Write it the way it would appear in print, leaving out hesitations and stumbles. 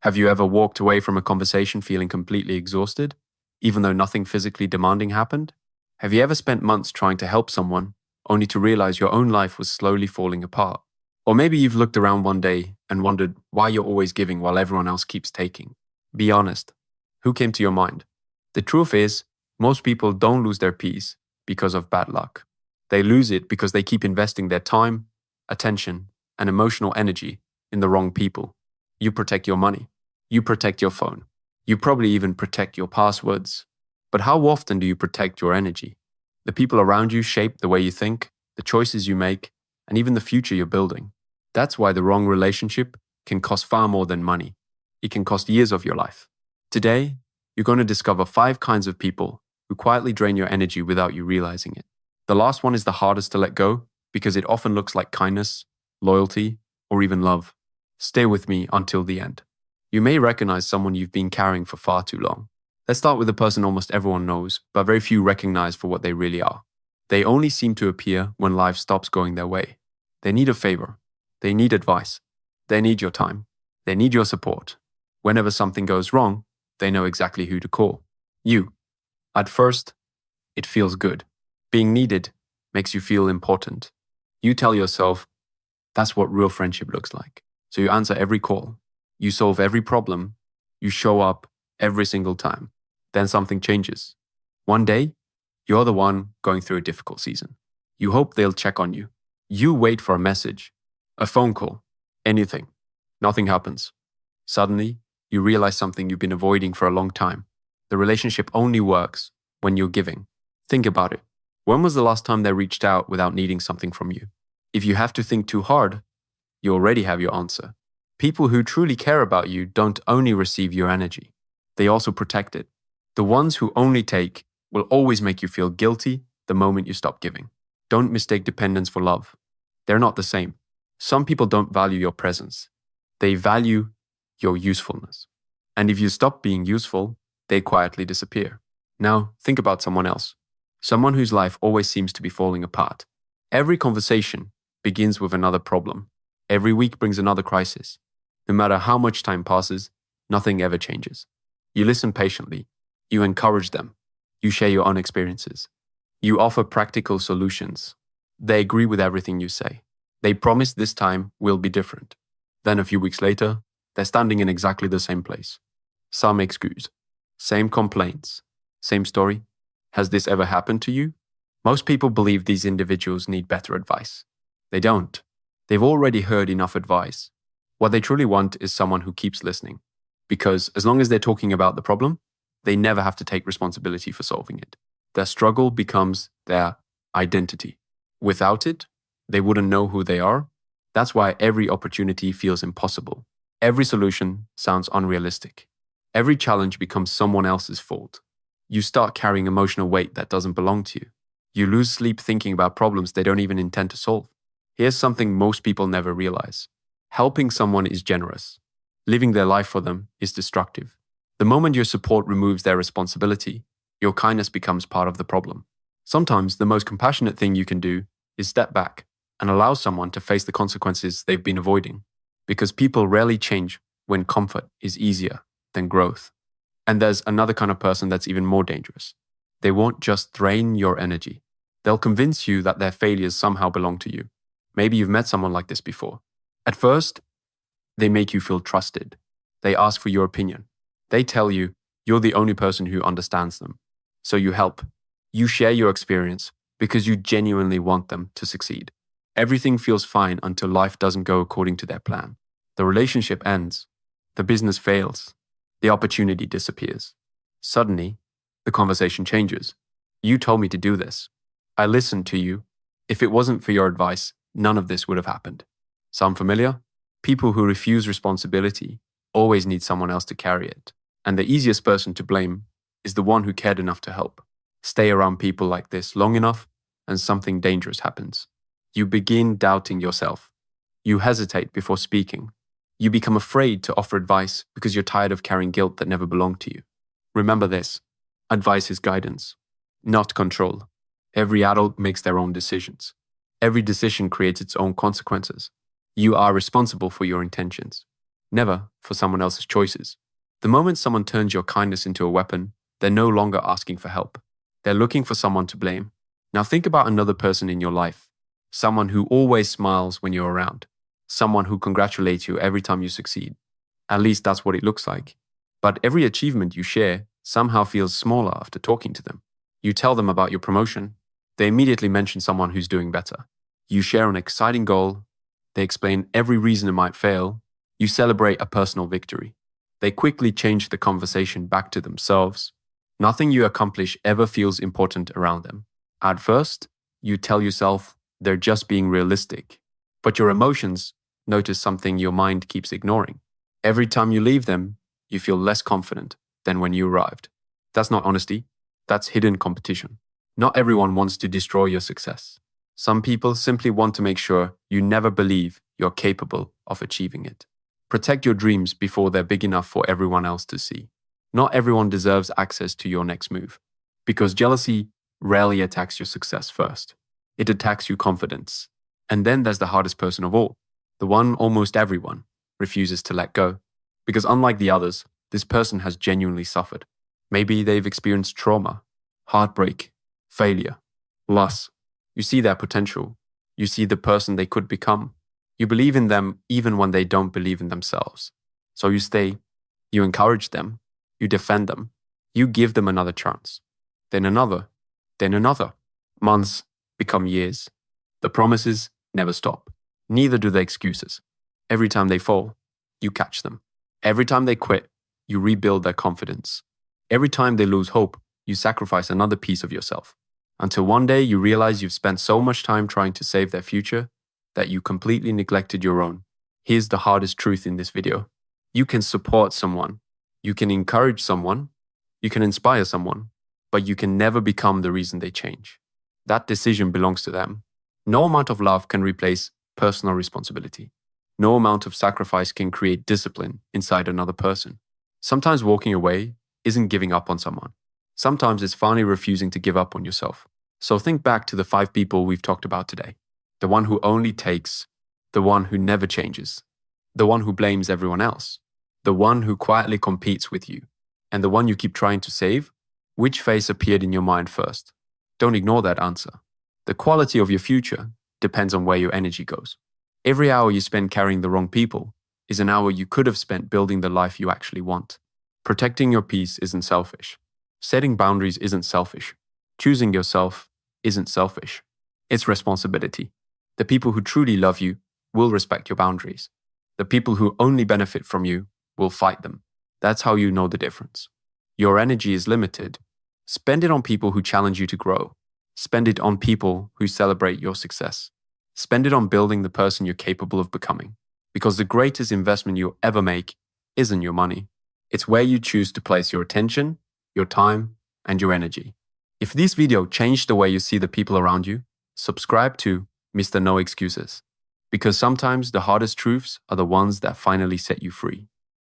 Have you ever walked away from a conversation feeling completely exhausted, even though nothing physically demanding happened? Have you ever spent months trying to help someone, only to realize your own life was slowly falling apart? Or maybe you've looked around one day and wondered why you're always giving while everyone else keeps taking. Be honest. Who came to your mind? The truth is, most people don't lose their peace because of bad luck. They lose it because they keep investing their time, attention, and emotional energy in the wrong people. You protect your money. You protect your phone. You probably even protect your passwords. But how often do you protect your energy? The people around you shape the way you think, the choices you make, and even the future you're building. That's why the wrong relationship can cost far more than money. It can cost years of your life. Today, you're going to discover 5 kinds of people who quietly drain your energy without you realizing it. The last one is the hardest to let go because it often looks like kindness, loyalty, or even love. Stay with me until the end. You may recognize someone you've been carrying for far too long. Let's start with the person almost everyone knows, but very few recognize for what they really are. They only seem to appear when life stops going their way. They need a favor. They need advice. They need your time. They need your support. Whenever something goes wrong, they know exactly who to call. You. At first, it feels good. Being needed makes you feel important. You tell yourself, that's what real friendship looks like. So you answer every call. You solve every problem. You show up every single time. Then something changes. One day, you're the one going through a difficult season. You hope they'll check on you. You wait for a message, a phone call, anything. Nothing happens. Suddenly, you realize something you've been avoiding for a long time. The relationship only works when you're giving. Think about it. When was the last time they reached out without needing something from you? If you have to think too hard, you already have your answer. People who truly care about you don't only receive your energy, they also protect it. The ones who only take will always make you feel guilty the moment you stop giving. Don't mistake dependence for love. They're not the same. Some people don't value your presence. They value your usefulness. And if you stop being useful, they quietly disappear. Now, think about someone else. Someone whose life always seems to be falling apart. Every conversation begins with another problem. Every week brings another crisis. No matter how much time passes, nothing ever changes. You listen patiently. You encourage them. You share your own experiences. You offer practical solutions. They agree with everything you say. They promise this time will be different. Then a few weeks later, they're standing in exactly the same place. Some excuse. Same complaints. Same story. Has this ever happened to you? Most people believe these individuals need better advice. They don't. They've already heard enough advice. What they truly want is someone who keeps listening. Because as long as they're talking about the problem, they never have to take responsibility for solving it. Their struggle becomes their identity. Without it, they wouldn't know who they are. That's why every opportunity feels impossible. Every solution sounds unrealistic. Every challenge becomes someone else's fault. You start carrying emotional weight that doesn't belong to you. You lose sleep thinking about problems they don't even intend to solve. Here's something most people never realize. Helping someone is generous. Living their life for them is destructive. The moment your support removes their responsibility, your kindness becomes part of the problem. Sometimes the most compassionate thing you can do is step back and allow someone to face the consequences they've been avoiding. Because people rarely change when comfort is easier than growth. And there's another kind of person that's even more dangerous. They won't just drain your energy. They'll convince you that their failures somehow belong to you. Maybe you've met someone like this before. At first, they make you feel trusted. They ask for your opinion. They tell you you're the only person who understands them. So you help. You share your experience because you genuinely want them to succeed. Everything feels fine until life doesn't go according to their plan. The relationship ends. The business fails. The opportunity disappears. Suddenly, the conversation changes. You told me to do this. I listened to you. If it wasn't for your advice, none of this would have happened. Sound familiar? People who refuse responsibility always need someone else to carry it. And the easiest person to blame is the one who cared enough to help. Stay around people like this long enough, and something dangerous happens. You begin doubting yourself. You hesitate before speaking. You become afraid to offer advice because you're tired of carrying guilt that never belonged to you. Remember this. Advice is guidance, not control. Every adult makes their own decisions. Every decision creates its own consequences. You are responsible for your intentions. never for someone else's choices. The moment someone turns your kindness into a weapon, they're no longer asking for help. They're looking for someone to blame. Now think about another person in your life, someone who always smiles when you're around, someone who congratulates you every time you succeed. At least that's what it looks like. But every achievement you share somehow feels smaller after talking to them. You tell them about your promotion, they immediately mention someone who's doing better. You share an exciting goal, they explain every reason it might fail, you celebrate a personal victory. They quickly change the conversation back to themselves. Nothing you accomplish ever feels important around them. At first, you tell yourself they're just being realistic, but your emotions notice something your mind keeps ignoring. Every time you leave them, you feel less confident than when you arrived. That's not honesty, that's hidden competition. Not everyone wants to destroy your success. Some people simply want to make sure you never believe you're capable of achieving it. Protect your dreams before they're big enough for everyone else to see. Not everyone deserves access to your next move, because jealousy rarely attacks your success first. It attacks your confidence. And then there's the hardest person of all, the one almost everyone refuses to let go. Because unlike the others, this person has genuinely suffered. Maybe they've experienced trauma, heartbreak, failure, loss. You see their potential. You see the person they could become. You believe in them even when they don't believe in themselves. So you stay, you encourage them, you defend them, you give them another chance. Then another, then another. Months become years. The promises never stop. Neither do the excuses. Every time they fall, you catch them. Every time they quit, you rebuild their confidence. Every time they lose hope, you sacrifice another piece of yourself. Until one day you realize you've spent so much time trying to save their future that you completely neglected your own. Here's the hardest truth in this video. You can support someone, you can encourage someone, you can inspire someone, but you can never become the reason they change. That decision belongs to them. No amount of love can replace personal responsibility. No amount of sacrifice can create discipline inside another person. Sometimes walking away isn't giving up on someone. Sometimes it's finally refusing to give up on yourself. So think back to the 5 people we've talked about today. The one who only takes, the one who never changes, the one who blames everyone else, the one who quietly competes with you, and the one you keep trying to save. Which face appeared in your mind first? Don't ignore that answer. The quality of your future depends on where your energy goes. Every hour you spend carrying the wrong people is an hour you could have spent building the life you actually want. Protecting your peace isn't selfish. Setting boundaries isn't selfish. Choosing yourself isn't selfish. It's responsibility. The people who truly love you will respect your boundaries. The people who only benefit from you will fight them. That's how you know the difference. Your energy is limited. Spend it on people who challenge you to grow. Spend it on people who celebrate your success. Spend it on building the person you're capable of becoming. Because the greatest investment you'll ever make isn't your money. It's where you choose to place your attention, your time, and your energy. If this video changed the way you see the people around you, subscribe to Mr. No Excuses. Because sometimes the hardest truths are the ones that finally set you free.